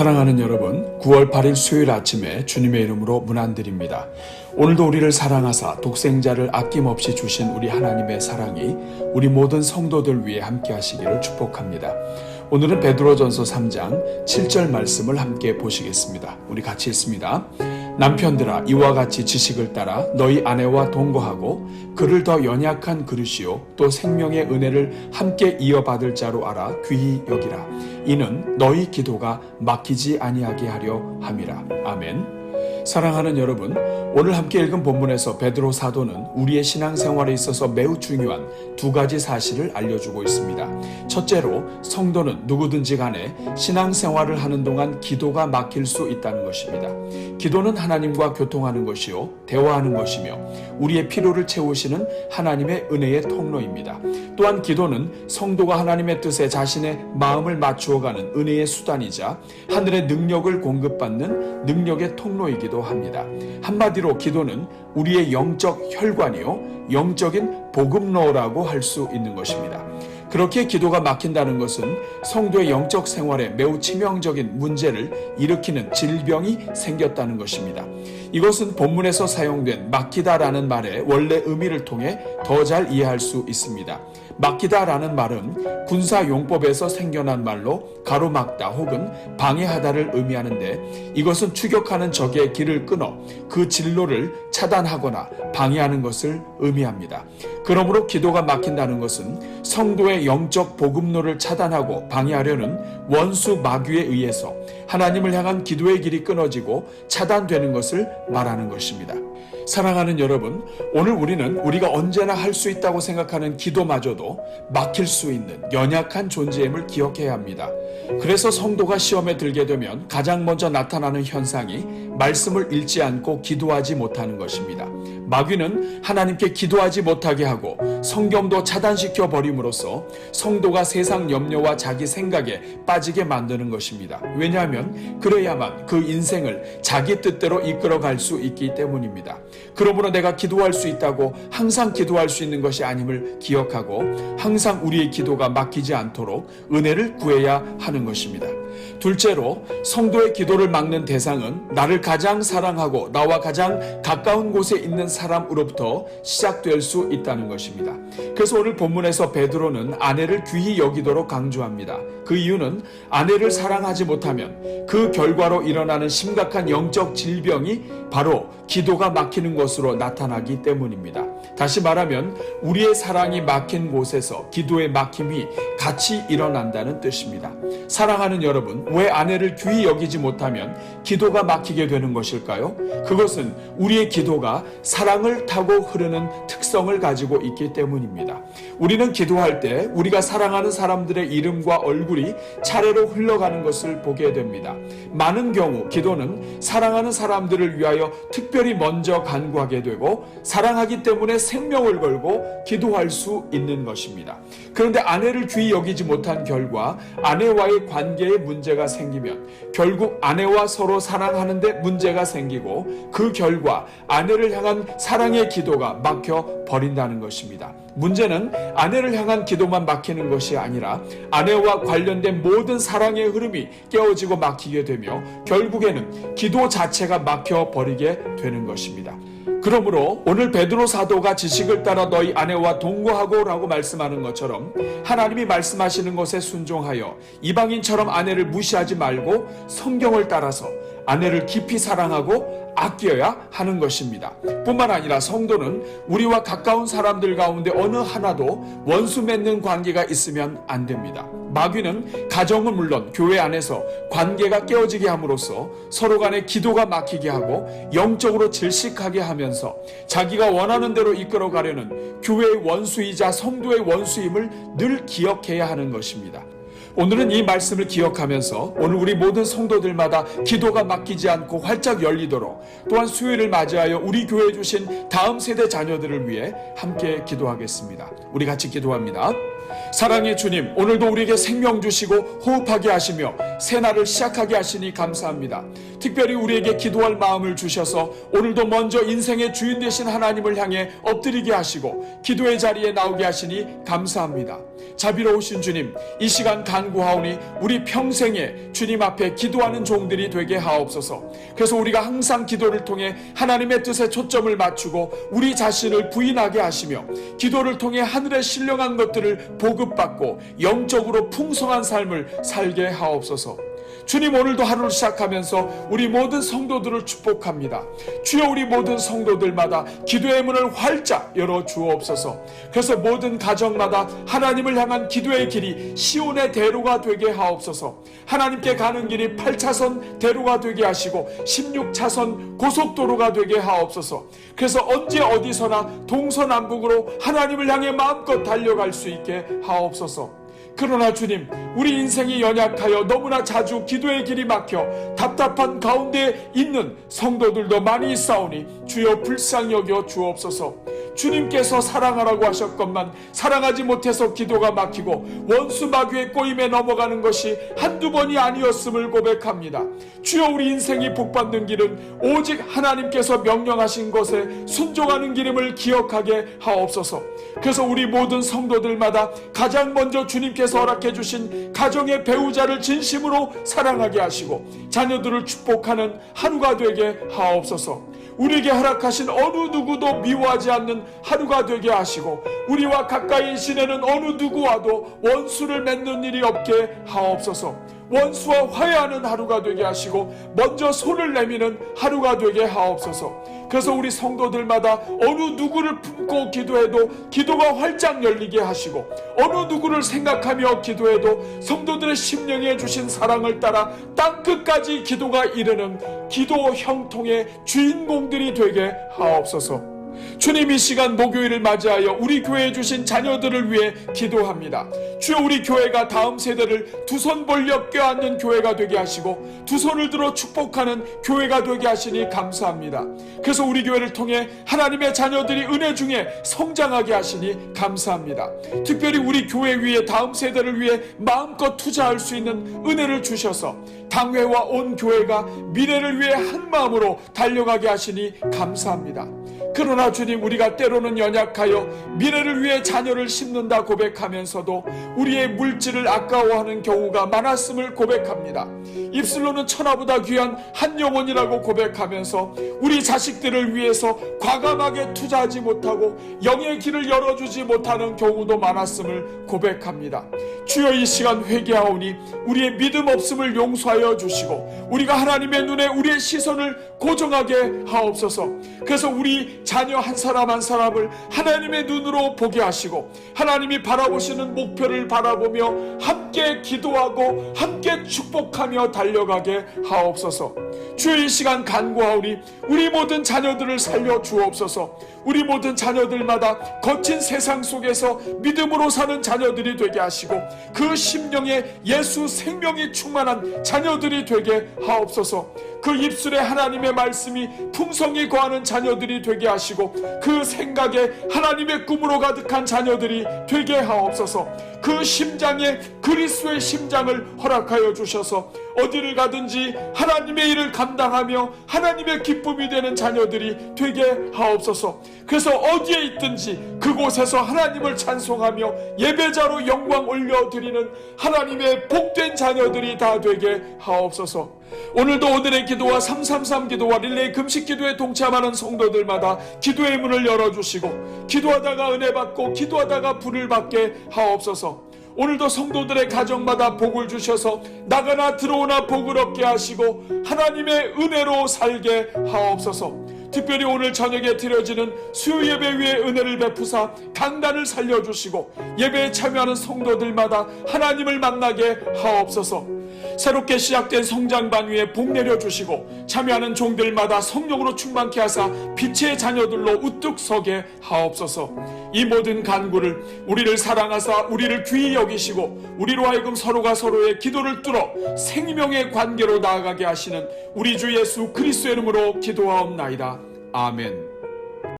사랑하는 여러분, 9월 8일 수요일 아침에 주님의 이름으로 문안드립니다. 오늘도 우리를 사랑하사 독생자를 아낌없이 주신 우리 하나님의 사랑이 우리 모든 성도들 위해 함께 하시기를 축복합니다. 오늘은 베드로전서 3장 7절 말씀을 함께 보시겠습니다. 우리 같이 읽습니다. 남편들아, 이와 같이 지식을 따라 너희 아내와 동거하고 그를 더 연약한 그릇이요 또 생명의 은혜를 함께 이어받을 자로 알아 귀히 여기라. 이는 너희 기도가 막히지 아니하게 하려 함이라. 아멘. 사랑하는 여러분, 오늘 함께 읽은 본문에서 베드로 사도는 우리의 신앙생활에 있어서 매우 중요한 두 가지 사실을 알려주고 있습니다. 첫째로, 성도는 누구든지 간에 신앙생활을 하는 동안 기도가 막힐 수 있다는 것입니다. 기도는 하나님과 교통하는 것이요 대화하는 것이며 우리의 필요를 채우시는 하나님의 은혜의 통로입니다. 또한 기도는 성도가 하나님의 뜻에 자신의 마음을 맞추어가는 은혜의 수단이자 하늘의 능력을 공급받는 능력의 통로이기도 합니다. 한마디로 기도는 우리의 영적 혈관이요 영적인 복음로라고 할 수 있는 것입니다. 그렇게 기도가 막힌다는 것은 성도의 영적 생활에 매우 치명적인 문제를 일으키는 질병이 생겼다는 것입니다. 이것은 본문에서 사용된 막히다라는 말의 원래 의미를 통해 더 잘 이해할 수 있습니다. 막히다라는 말은 군사용법에서 생겨난 말로 가로막다 혹은 방해하다를 의미하는데, 이것은 추격하는 적의 길을 끊어 그 진로를 차단하거나 방해하는 것을 의미합니다. 그러므로 기도가 막힌다는 것은 성도의 영적 복음로를 차단하고 방해하려는 원수 마귀에 의해서 하나님을 향한 기도의 길이 끊어지고 차단되는 것을 말하는 것입니다. 사랑하는 여러분, 오늘 우리는 우리가 언제나 할 수 있다고 생각하는 기도마저도 막힐 수 있는 연약한 존재임을 기억해야 합니다. 그래서 성도가 시험에 들게 되면 가장 먼저 나타나는 현상이 말씀을 읽지 않고 기도하지 못하는 것입니다. 마귀는 하나님께 기도하지 못하게 하고 성경도 차단시켜 버림으로써 성도가 세상 염려와 자기 생각에 빠지게 만드는 것입니다. 왜냐하면 그래야만 그 인생을 자기 뜻대로 이끌어갈 수 있기 때문입니다. 그러므로 내가 기도할 수 있다고 항상 기도할 수 있는 것이 아님을 기억하고 항상 우리의 기도가 막히지 않도록 은혜를 구해야 하는 것입니다. 둘째로, 성도의 기도를 막는 대상은 나를 가장 사랑하고 나와 가장 가까운 곳에 있는 사람으로부터 시작될 수 있다는 것입니다. 그래서 오늘 본문에서 베드로는 아내를 귀히 여기도록 강조합니다. 그 이유는 아내를 사랑하지 못하면 그 결과로 일어나는 심각한 영적 질병이 바로 기도가 막히는 것으로 나타나기 때문입니다. 다시 말하면 우리의 사랑이 막힌 곳에서 기도의 막힘이 같이 일어난다는 뜻입니다. 사랑하는 여러분, 왜 아내를 귀히 여기지 못하면 기도가 막히게 되는 것일까요? 그것은 우리의 기도가 사랑을 타고 흐르는 특성을 가지고 있기 때문입니다. 우리는 기도할 때 우리가 사랑하는 사람들의 이름과 얼굴이 차례로 흘러가는 것을 보게 됩니다. 많은 경우 기도는 사랑하는 사람들을 위하여 특별히 먼저 간구하게 되고 사랑하기 때문에 생명을 걸고 기도할 수 있는 것입니다. 그런데 아내를 귀히 여기지 못한 결과 아내와의 관계에 문제가 생기면 결국 아내와 서로 사랑하는데 문제가 생기고 그 결과 아내를 향한 사랑의 기도가 막혀 버린다는 것입니다. 문제는 아내를 향한 기도만 막히는 것이 아니라 아내와 관련된 모든 사랑의 흐름이 깨어지고 막히게 되며 결국에는 기도 자체가 막혀 버리게 되는 것입니다. 그러므로 오늘 베드로 사도가 지식을 따라 너희 아내와 동거하고 라고 말씀하는 것처럼 하나님이 말씀하시는 것에 순종하여 이방인처럼 아내를 무시하지 말고 성경을 따라서 아내를 깊이 사랑하고 아껴야 하는 것입니다. 뿐만 아니라 성도는 우리와 가까운 사람들 가운데 어느 하나도 원수 맺는 관계가 있으면 안 됩니다. 마귀는 가정은 물론 교회 안에서 관계가 깨어지게 함으로써 서로 간에 기도가 막히게 하고 영적으로 질식하게 하면서 자기가 원하는 대로 이끌어가려는 교회의 원수이자 성도의 원수임을 늘 기억해야 하는 것입니다. 오늘은 이 말씀을 기억하면서 오늘 우리 모든 성도들마다 기도가 막히지 않고 활짝 열리도록, 또한 수요일을 맞이하여 우리 교회에 주신 다음 세대 자녀들을 위해 함께 기도하겠습니다. 우리 같이 기도합니다. 사랑의 주님, 오늘도 우리에게 생명 주시고 호흡하게 하시며 새날을 시작하게 하시니 감사합니다. 특별히 우리에게 기도할 마음을 주셔서 오늘도 먼저 인생의 주인 되신 하나님을 향해 엎드리게 하시고 기도의 자리에 나오게 하시니 감사합니다. 자비로우신 주님, 이 시간 간구하오니 우리 평생에 주님 앞에 기도하는 종들이 되게 하옵소서. 그래서 우리가 항상 기도를 통해 하나님의 뜻에 초점을 맞추고 우리 자신을 부인하게 하시며 기도를 통해 하늘의 신령한 것들을 보급받고 영적으로 풍성한 삶을 살게 하옵소서. 주님, 오늘도 하루를 시작하면서 우리 모든 성도들을 축복합니다. 주여, 우리 모든 성도들마다 기도의 문을 활짝 열어 주옵소서. 그래서 모든 가정마다 하나님을 향한 기도의 길이 시온의 대로가 되게 하옵소서. 하나님께 가는 길이 8차선 대로가 되게 하시고 16차선 고속도로가 되게 하옵소서. 그래서 언제 어디서나 동서남북으로 하나님을 향해 마음껏 달려갈 수 있게 하옵소서. 그러나 주님, 우리 인생이 연약하여 너무나 자주 기도의 길이 막혀 답답한 가운데 있는 성도들도 많이 있사오니 주여 불쌍히 여겨 주옵소서. 주님께서 사랑하라고 하셨건만 사랑하지 못해서 기도가 막히고 원수 마귀의 꼬임에 넘어가는 것이 한두 번이 아니었음을 고백합니다. 주여, 우리 인생이 복받는 길은 오직 하나님께서 명령하신 것에 순종하는 길임을 기억하게 하옵소서. 그래서 우리 모든 성도들마다 가장 먼저 주님께서 허락해 주신 가정의 배우자를 진심으로 사랑하게 하시고 자녀들을 축복하는 하루가 되게 하옵소서. 우리에게 허락하신 어느 누구도 미워하지 않는 하루가 되게 하시고 우리와 가까이 지내는 어느 누구와도 원수를 맺는 일이 없게 하옵소서. 원수와 화해하는 하루가 되게 하시고 먼저 손을 내미는 하루가 되게 하옵소서. 그래서 우리 성도들마다 어느 누구를 품고 기도해도 기도가 활짝 열리게 하시고 어느 누구를 생각하며 기도해도 성도들의 심령에 주신 사랑을 따라 땅끝까지 기도가 이르는 기도 형통의 주인공들이 되게 하옵소서. 주님, 이 시간 목요일을 맞이하여 우리 교회에 주신 자녀들을 위해 기도합니다. 주여, 우리 교회가 다음 세대를 두 손 벌려 껴안는 교회가 되게 하시고 두 손을 들어 축복하는 교회가 되게 하시니 감사합니다. 그래서 우리 교회를 통해 하나님의 자녀들이 은혜 중에 성장하게 하시니 감사합니다. 특별히 우리 교회 위에 다음 세대를 위해 마음껏 투자할 수 있는 은혜를 주셔서 당회와 온 교회가 미래를 위해 한 마음으로 달려가게 하시니 감사합니다. 그러나 주님, 우리가 때로는 연약하여 미래를 위해 자녀를 심는다 고백하면서도 우리의 물질을 아까워하는 경우가 많았음을 고백합니다. 입술로는 천하보다 귀한 한 영혼이라고 고백하면서 우리 자식들을 위해서 과감하게 투자하지 못하고 영의 길을 열어주지 못하는 경우도 많았음을 고백합니다. 주여, 이 시간 회개하오니 우리의 믿음 없음을 용서하여 주시고 우리가 하나님의 눈에 우리의 시선을 고정하게 하옵소서. 그래서 우리 자녀 한 사람 한 사람을 하나님의 눈으로 보게 하시고 하나님이 바라보시는 목표를 바라보며 함께 기도하고 함께 축복하며 달려가게 하옵소서. 주여, 이 시간 간구하오니 우리 모든 자녀들을 살려 주옵소서. 우리 모든 자녀들마다 거친 세상 속에서 믿음으로 사는 자녀들이 되게 하시고 그 심령에 예수 생명이 충만한 자녀들이 되게 하옵소서. 그 입술에 하나님의 말씀이 풍성히 거하는 자녀들이 되게 하시고 그 생각에 하나님의 꿈으로 가득한 자녀들이 되게 하옵소서. 그 심장에 그리스도의 심장을 허락하여 주셔서 어디를 가든지 하나님의 일을 감당하며 하나님의 기쁨이 되는 자녀들이 되게 하옵소서. 그래서 어디에 있든지 그곳에서 하나님을 찬송하며 예배자로 영광 올려드리는 하나님의 복된 자녀들이 다 되게 하옵소서. 오늘도 오늘의 기도와 333 기도와 릴레이 금식 기도에 동참하는 성도들마다 기도의 문을 열어주시고 기도하다가 은혜 받고 기도하다가 불을 받게 하옵소서. 오늘도 성도들의 가정마다 복을 주셔서 나가나 들어오나 복을 얻게 하시고 하나님의 은혜로 살게 하옵소서. 특별히 오늘 저녁에 드려지는 수요 예배 위에 은혜를 베푸사 강단을 살려주시고 예배에 참여하는 성도들마다 하나님을 만나게 하옵소서. 새롭게 시작된 성장반 위에 복 내려주시고 참여하는 종들마다 성령으로 충만케 하사 빛의 자녀들로 우뚝 서게 하옵소서. 이 모든 간구를 우리를 사랑하사 우리를 귀히 여기시고 우리로 하여금 서로가 서로의 기도를 뚫어 생명의 관계로 나아가게 하시는 우리 주 예수 그리스도의 이름으로 기도하옵나이다. 아멘.